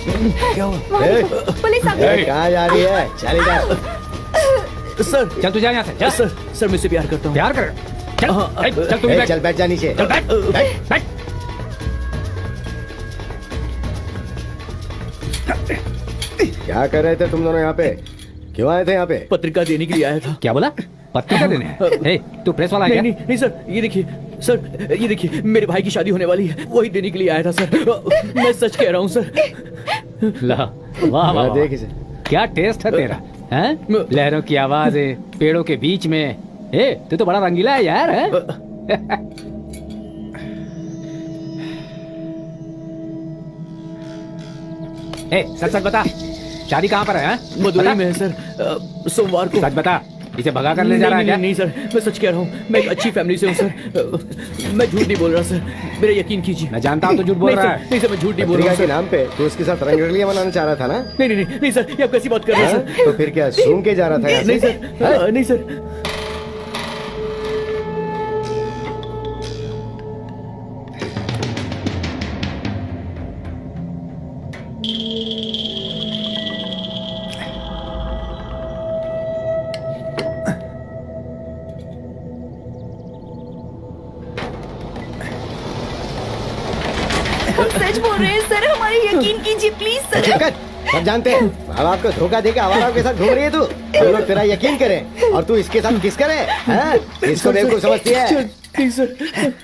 क्या हुआ? पुलिस आ गई। कहाँ जा रही है? चली जा। सर चल तू जा यहाँ से, जा। सर मैं इससे प्यार करता हूँ। प्यार कर। चल चल तू भी बैठ। चल बैठ जा नीचे। चल बैठ बैठ। क्या कर रहे थे तुम दोनों यहाँ पे? क्यों आए थे यहाँ पे? पत्रिका देने के लिए आया था। क्या बोला? पत्रिका देने? हे, तू प्रेस वाला है नहीं क्या? नहीं सर, ये देखिए सर, ये देखिए मेरे भाई की शादी होने वाली है, वही देने के लिए आया था सर। मैं सच कह रहा हूँ सर। ला, वाह वाह देख वाह। इसे। क्या टेस्ट है तेरा, हैं? लहरों की आवाज है पेड़ों के बीच में। ए, तू तो बड़ा रंगीला है यार, हैं? ए, सच सच बता, शादी कहाँ पर है, हैं? मदुरई बता। में है सर, सोमवार को। सच बता, इसे भगा कर ले जा रहा है क्या? नहीं सर, मैं सच कह रहा हूँ, मैं एक अच्छी फैमिली से हूँ सर। मैं झूठ नहीं बोल रहा सर, मेरा यकीन कीजिए। मैं जानता हूँ तो झूठ बोल नहीं रहा सर, है। नहीं सर, मैं झूठ नहीं बोल रहा पत्रिका हूँ के सर। नाम पे तो उसके साथ रंगरलियां मनाना चाह रहा था ना? नहीं नहीं नहीं सर, ये आप कैसी बात कर रहे हैं हाँ? सर? तो फिर क्या सूंघ के जा रहा था यहाँ से? नहीं सर, नहीं सर। हम सच बोल रहे हैं सर, हमारे यकीन कीजिए प्लीज सर। चुप कर। सब जानते हैं माँ बाप को धोखा देके आवाराओं के साथ घूम रही है तू। हम लोग तेरा यकीन करें और तू इसके साथ किस करे? हाँ? इसको बेवकूफ समझती है? नहीं सर।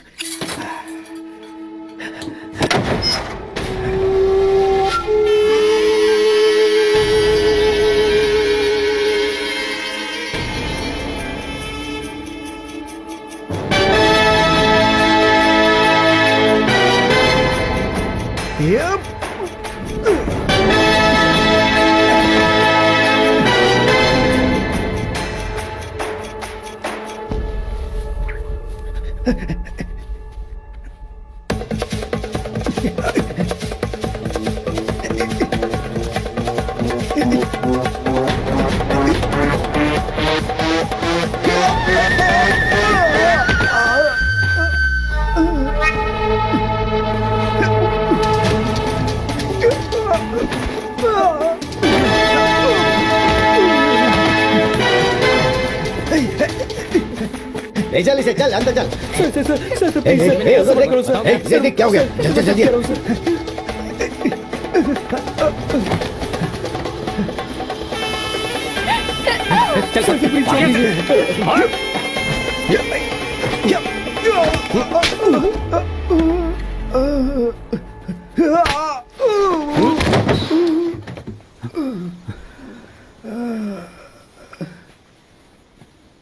ले चल इसे, चल अंदर चल। सर ए, ए, ए, उधर देख। करो सर। ए, देख, देख, क्या हो गया? चल चल जल्दी। चल चल प्लीज छोड़ दीजिए।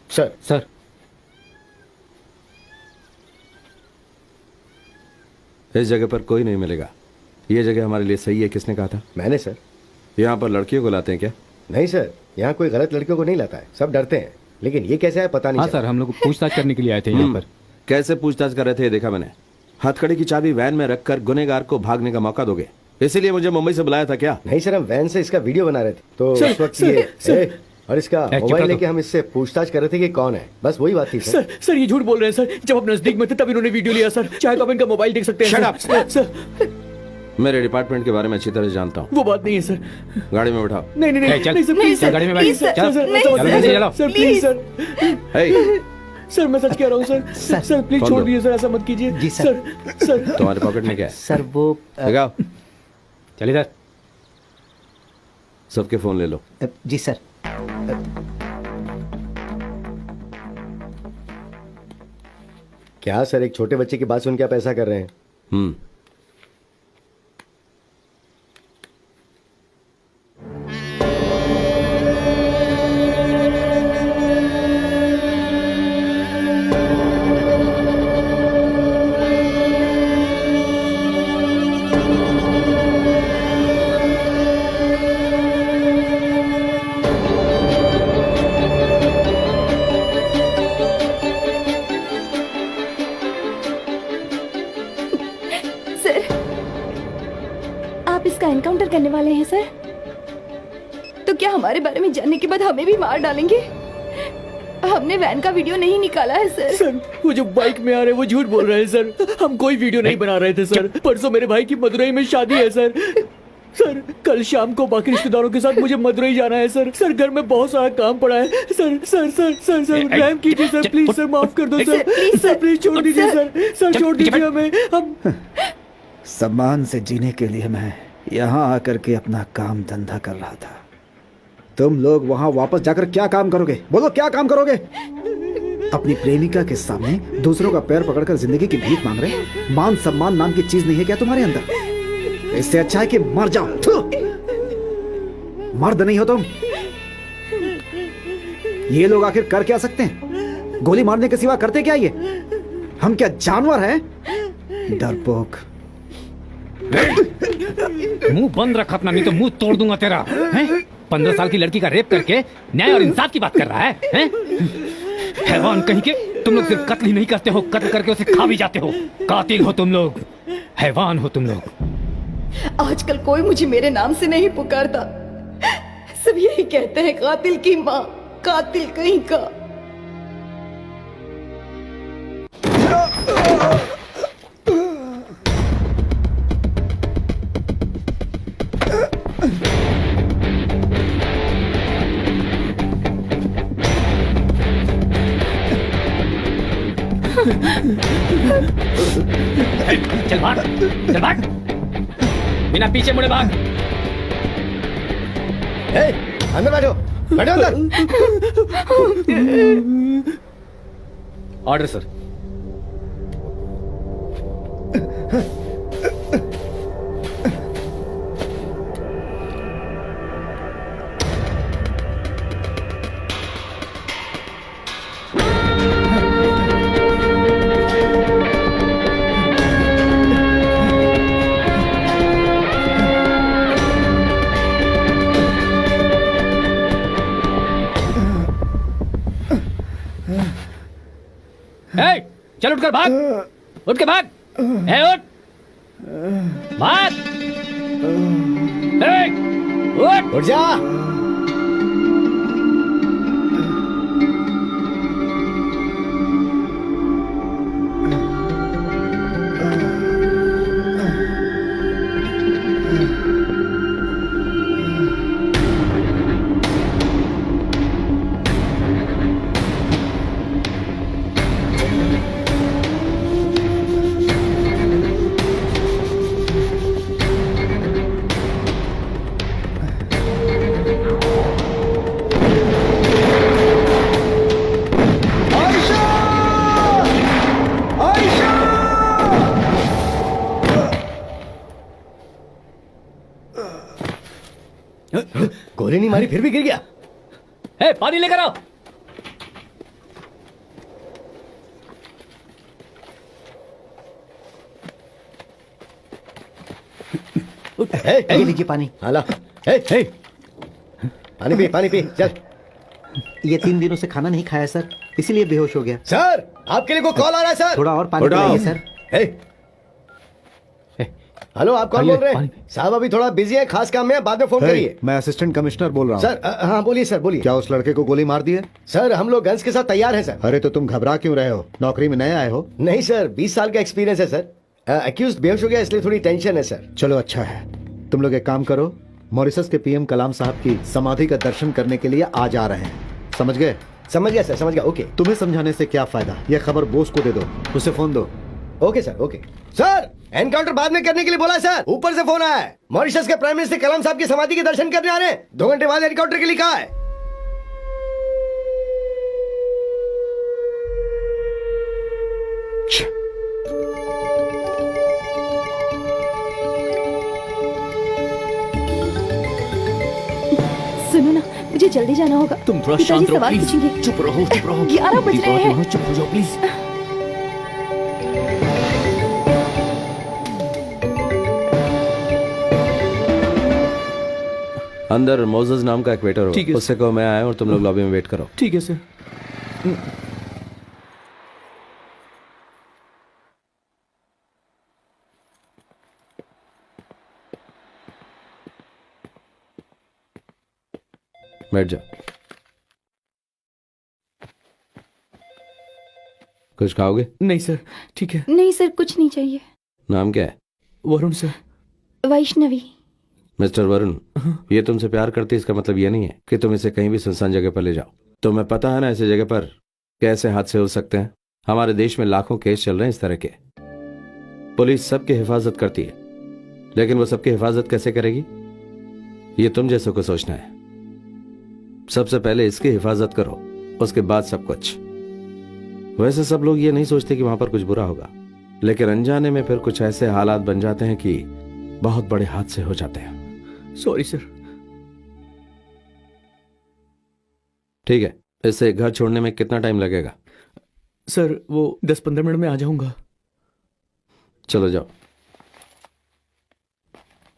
सर सर, इस जगह पर कोई नहीं मिलेगा। ये जगह हमारे लिए सही है। किसने कहा था? मैंने सर। यहाँ पर लड़कियों को लाते हैं क्या? नहीं सर, यहाँ कोई गलत लड़कियों को नहीं लाता है, सब डरते हैं। लेकिन ये कैसे है पता नहीं हाँ चला। सर, हम लोग पूछताछ करने के लिए आए थे यहाँ पर। कैसे पूछताछ कर रहे थे ये देखा मैंने। हथकड़ी की चाबी वैन में रखकर गुनेगार को भागने का मौका दोगे, इसीलिए मुझे मुंबई से बुलाया था क्या? नहीं सर, हम वैन से इसका वीडियो बना रहे थे तो उस वक्त ये और इसका चुप मोबाइल रहो। लेके हम इससे पूछताछ कर रहे थे कि कौन है, बस वही बात थी सर। सर ये झूठ बोल रहे हैं सर, जब आप नजदीक में थे तब इन्होंने वीडियो लिया सर। चाहे तो आप इनका मोबाइल देख सकते हैं। Shut up! सर मेरे डिपार्टमेंट के बारे में अच्छी तरह जानता हूँ। वो बात नहीं है सर। गाड़ी में बैठाओ। नहीं नहीं ए, चल। नहीं सर, नहीं प्लीज सर, सर, गाड़ी में बैठ। प्लीज सर, चलो, सर, नहीं सर, चलो, सर, जल्दी चलो। सर प्लीज सर, हे, सर मैं सच कह रहा हूँ सर। सर प्लीज कौन छोड़ दो? दीजिए सर, ऐसा मत कीजिए। जी, सर। सर तुम्हारे पॉकेट में क्या है? सर वो दिखाओ। चल इधर। सबके फोन ले लो। जी सर। क्या सर, एक छोटे बच्चे की बात सुन के आप ऐसा कर रहे हैं? सर, आप इसका एनकाउंटर करने वाले हैं सर? तो क्या हमारे बारे में जानने के बाद हमें भी मार डालेंगे? हमने वैन का वीडियो नहीं निकाला है सर। सर वो जो बाइक में आ रहे हैं वो झूठ बोल रहे हैं सर। हम कोई वीडियो नहीं बना रहे थे सर। परसों मेरे भाई की मदुरई में शादी है सर। सर कल शाम को बाकी रिश्तेदारों के साथ मुझे मदुरई जाना है सर। सर घर में बहुत सारा काम पड़ा है sir. Sir sir sir sir रहम कीजिए सर, प्लीज सर, माफ कर दो सर। सर प्लीज छोड़ दीजिए सर। सर छोड़ दीजिए हमें। हम सम्मान से जीने के लिए मैं यहाँ आकर के अपना काम धंधा कर रहा था। तुम लोग वहां वापस जाकर क्या काम करोगे? बोलो, क्या काम करोगे? अपनी प्रेमिका के सामने दूसरों का पैर पकड़कर जिंदगी की भीख मांग रहे? मान सम्मान नाम की चीज नहीं है क्या तुम्हारे अंदर? इससे अच्छा है कि मर जाओ। थू! मर्द नहीं हो तुम। ये लोग आखिर कर क्या सकते हैं? गोली मारने के सिवा करते क्या ये? हम क्या जानवर हैं? डरपोक। मुंह बंद रख अपना, नहीं तो मुंह तोड़ दूंगा तेरा। हैं? 15 साल की लड़की का रेप करके न्याय और इंसाफ की बात कर रहा है, हैं? हैवान कहीं के, तुम लोग सिर्फ कत्ल ही नहीं करते हो, कत्ल करके उसे खा भी जाते हो। कातिल हो तुम लोग, हैवान हो तुम लोग। आजकल कोई मुझे मेरे नाम से नहीं पुकारता, सब यही कहते हैं कातिल की माँ, कातिल कहीं का। चल भाग, चल भाग, बिना पीछे मुड़े भाग। अंदर बैठो, बैठो अंदर। Order sir. चल उठकर भाग, उठ के भाग, उठ, भाग, उठ, उठ जा। गोली नहीं मारी फिर भी गिर गया। पानी लेकर आओ। ये लीजिए पानी। हाला, पानी पी, पानी पी, चल। ये 3 दिनों से खाना नहीं खाया सर, इसीलिए बेहोश हो गया। सर आपके लिए कोई कॉल आ रहा है सर। थोड़ा और पानी पिलाइए सर। हेलो, आप कौन बोल रहे हैं? साहब अभी थोड़ा बिजी है, खास काम में है, बाद में फोन करिए। मैं असिस्टेंट कमिश्नर बोल रहा हूँ। सर हाँ बोलिए सर, बोलिए। क्या उस लड़के को गोली मार दी है? सर हम लोग गन्स के साथ तैयार हैं सर। अरे तो तुम घबरा क्यों रहे हो? नौकरी में नए आए हो? नहीं सर, 20 साल का एक्सपीरियंस है सर। एक्यूज्ड बेहोश हो गया इसलिए थोड़ी टेंशन है सर। चलो अच्छा है, तुम लोग एक काम करो, मॉरिशस के पीएम कलाम साहब की समाधि का दर्शन करने के लिए आज आ रहे हैं, समझ गए? समझ गया सर, समझ गया। ओके। तुम्हें समझाने से क्या फायदा, ये खबर बोस को दे दो, उसे फोन दो। Okay sir, okay. Sir encounter बाद में करने के लिए बोला है सर, ऊपर से फोन आया है। मॉरिशस के प्राइम मिनिस्टर कलाम साहब की समाधि के दर्शन करने आ रहे हैं, 2 घंटे बाद एनकाउंटर के लिए कहा है। सुनो ना, मुझे जल्दी जाना होगा। तुम थोड़ा पिताजी शांत रहो सवाल प्लीज। पूछेंगे। चुप रहो, चुप रहो। 11 बज रहे हैं। चुप हो जाओ प्लीज। अंदर मोजेस नाम का एक वेटर हो, ठीक है। उससे कहो मैं आया और तुम लोग लॉबी में वेट करो। ठीक है सर। बैठ जाओ। कुछ खाओगे? नहीं सर, ठीक है। नहीं सर, कुछ नहीं चाहिए। नाम क्या है? वरुण सर। वैष्णवी। मिस्टर वरुण, ये तुमसे प्यार करती है इसका मतलब ये नहीं है कि तुम इसे कहीं भी सुनसान जगह पर ले जाओ। तुम्हें पता है ना ऐसी जगह पर कैसे हादसे हो सकते हैं। हमारे देश में लाखों केस चल रहे हैं इस तरह के। पुलिस सबकी हिफाजत करती है, लेकिन वो सबकी हिफाजत कैसे करेगी ये तुम जैसों को सोचना है। सबसे पहले इसकी हिफाजत करो, उसके बाद सब कुछ। वैसे सब लोग ये नहीं सोचते कि वहां पर कुछ बुरा होगा, लेकिन अनजाने में फिर कुछ ऐसे हालात बन जाते हैं कि बहुत बड़े हादसे हो जाते हैं। Sorry sir. ठीक है, इससे घर छोड़ने में कितना टाइम लगेगा? सर वो 10-15 मिनट में आ जाऊंगा। चलो जाओ।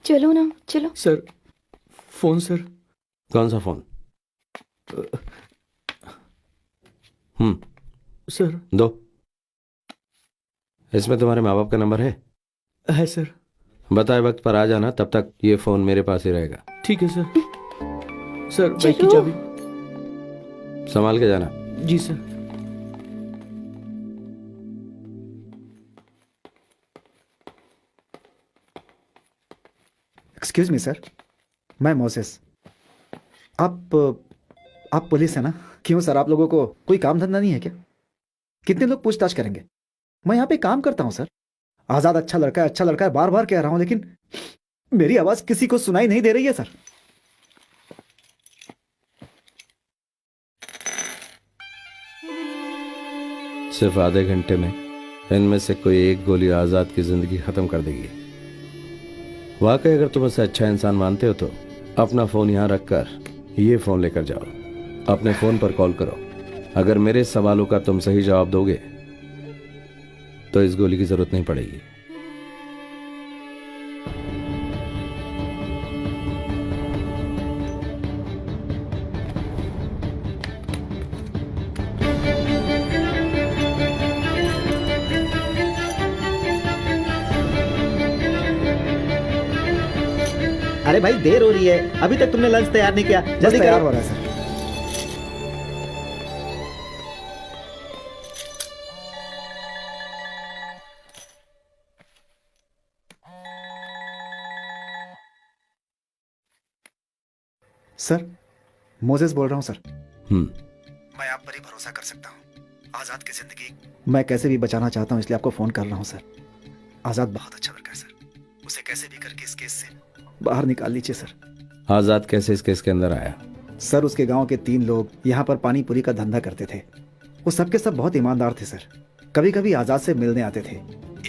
चलो ना, चलो। Sir phone sir. कौन सा फोन? सर दो। इसमें तुम्हारे माँ बाप का नंबर है सर। बताए वक्त पर आ जाना, तब तक ये फोन मेरे पास ही रहेगा। ठीक है सर। सर बाइक की चलो। चाबी। संभाल के जाना। जी सर। एक्सक्यूज मी सर, मैं मोसेस। आप पुलिस है ना? क्यों सर, आप लोगों को कोई काम धंधा नहीं है क्या? कितने लोग पूछताछ करेंगे? मैं यहाँ पे काम करता हूँ सर। आजाद अच्छा लड़का है, बार बार कह रहा हूं, लेकिन मेरी आवाज किसी को सुनाई नहीं दे रही है सर। सिर्फ आधे घंटे में इनमें से कोई एक गोली आजाद की जिंदगी खत्म कर देगी। वाकई अगर तुम उसे अच्छा इंसान मानते हो तो अपना फोन यहां रखकर ये फोन लेकर जाओ, अपने फोन पर कॉल करो। अगर मेरे सवालों का तुम सही जवाब दोगे तो इस गोली की जरूरत नहीं पड़ेगी। अरे भाई देर हो रही है, अभी तक तुमने लंच तैयार नहीं किया। बस जल्दी तैयार करो। हो रहा है सर। सर मोजेस बोल रहा हूं सर। मैं आप पर ही भरोसा कर सकता हूं। आजाद की जिंदगी मैं कैसे भी बचाना चाहता हूं, इसलिए आपको फोन कर रहा हूं सर। आजाद बहुत अच्छा लड़का है सर, उसे कैसे भी करके इस केस से बाहर निकाल लीजिए सर। आजाद कैसे इस केस के अंदर आया? सर उसके गांव के 3 लोग यहाँ पर पानी पूरी का धंधा करते थे। वो सबके सब बहुत ईमानदार थे सर। कभी कभी आजाद से मिलने आते थे।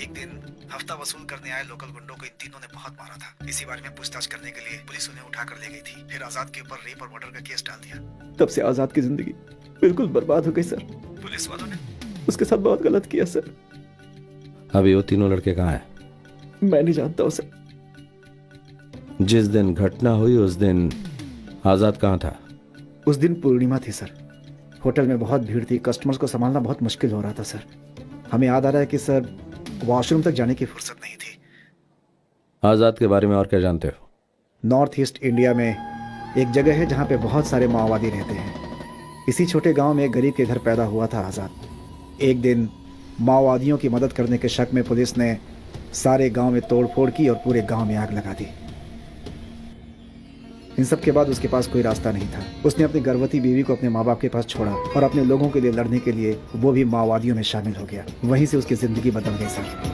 एक दिन हफ्ता वसूल करने आए लोकल गुंडों को इन तीनों ने बहुत मारा था। इसी बारे में पूछताछ करने के लिए पुलिस उन्हें उठाकर ले गई थी। फिर आजाद के ऊपर रेप और मर्डर का केस डाल दिया। तब से आजाद की जिंदगी बिल्कुल बर्बाद हो गई सर। पुलिस वालों ने उसके साथ बहुत गलत किया सर। अभी वो तीनों लड़के कहाँ हैं? मैं नहीं जानता हूँ सर। जिस दिन घटना हुई उस दिन आजाद कहाँ था? उस दिन पूर्णिमा थी सर। होटल में बहुत भीड़ थी, कस्टमर्स को संभालना बहुत मुश्किल हो रहा था सर। हमें याद आ रहा है कि सर वॉशरूम तक जाने की फुर्सत नहीं थी। आजाद के बारे में और क्या जानते हो? नॉर्थ ईस्ट इंडिया में एक जगह है जहाँ पे बहुत सारे माओवादी रहते हैं। इसी छोटे गांव में एक गरीब के घर पैदा हुआ था आजाद। एक दिन माओवादियों की मदद करने के शक में पुलिस ने सारे गांव में तोड़फोड़ की और पूरे गांव में आग लगा दी। इन सब के बाद उसके पास कोई रास्ता नहीं था। उसने अपनी गर्भवती बीवी को अपने माँ बाप के पास छोड़ा और अपने लोगों के लिए लड़ने के लिए वो भी माओवादियों में शामिल हो गया। वहीं से उसकी जिंदगी बदल गई सर।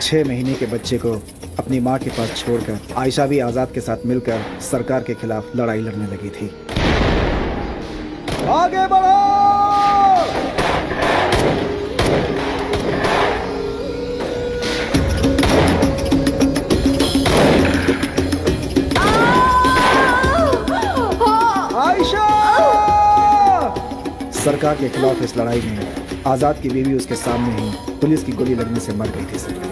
6 महीने के बच्चे को अपनी माँ के पास छोड़कर आयशा भी आजाद के साथ मिलकर सरकार के खिलाफ लड़ाई लड़ने लगी थी। आगे बढ़ो! आयशा! सरकार के खिलाफ इस लड़ाई में आजाद की बीवी उसके सामने ही पुलिस की गोली लगने से मर गई थी सर।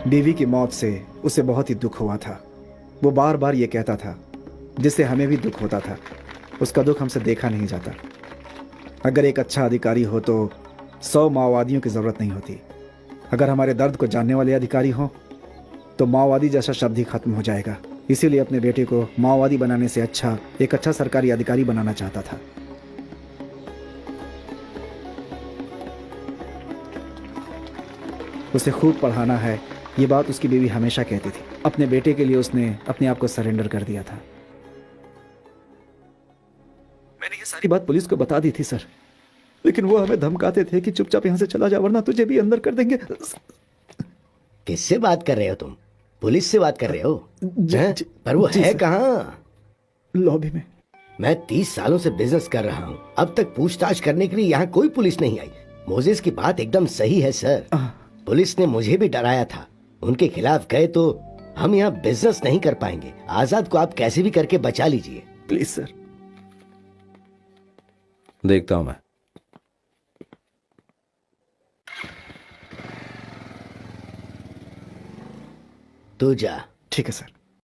बीवी की मौत से उसे बहुत ही दुख हुआ था। वो बार बार ये कहता था, जिससे हमें भी दुख होता था। उसका दुख हमसे देखा नहीं जाता। अगर एक अच्छा अधिकारी हो तो 100 माओवादियों की ज़रूरत नहीं होती। अगर हमारे दर्द को जानने वाले अधिकारी हों तो माओवादी जैसा शब्द ही खत्म हो जाएगा। इसीलिए अपने बेटे को माओवादी बनाने से अच्छा एक अच्छा सरकारी अधिकारी बनाना चाहता था। उसे खूब पढ़ाना है, ये बात उसकी बीवी हमेशा कहती थी। अपने बेटे के लिए उसने अपने आप को सरेंडर कर दिया था। मैंने ये सारी बात पुलिस को बता दी थी सर, लेकिन वो हमें धमकाते थे कि चुपचाप यहां से चला जा वरना तुझे भी अंदर कर देंगे। किससे बात कर रहे हो तुम? पुलिस से बात कर रहे हो? हैं? पर वो जी है सर। कहाँ? लॉबी में। मैं 30 सालों से बिजनेस कर रहा हूँ, अब तक पूछताछ करने के लिए यहाँ कोई पुलिस नहीं आई। मोजेस की बात एकदम सही है सर। पुलिस ने मुझे भी डराया था। उनके खिलाफ गए तो हम यहाँ बिजनेस नहीं कर पाएंगे। आजाद को आप कैसे भी करके बचा लीजिए। Please sir. देखता हूं मैं। तू जा। ठीक है सर।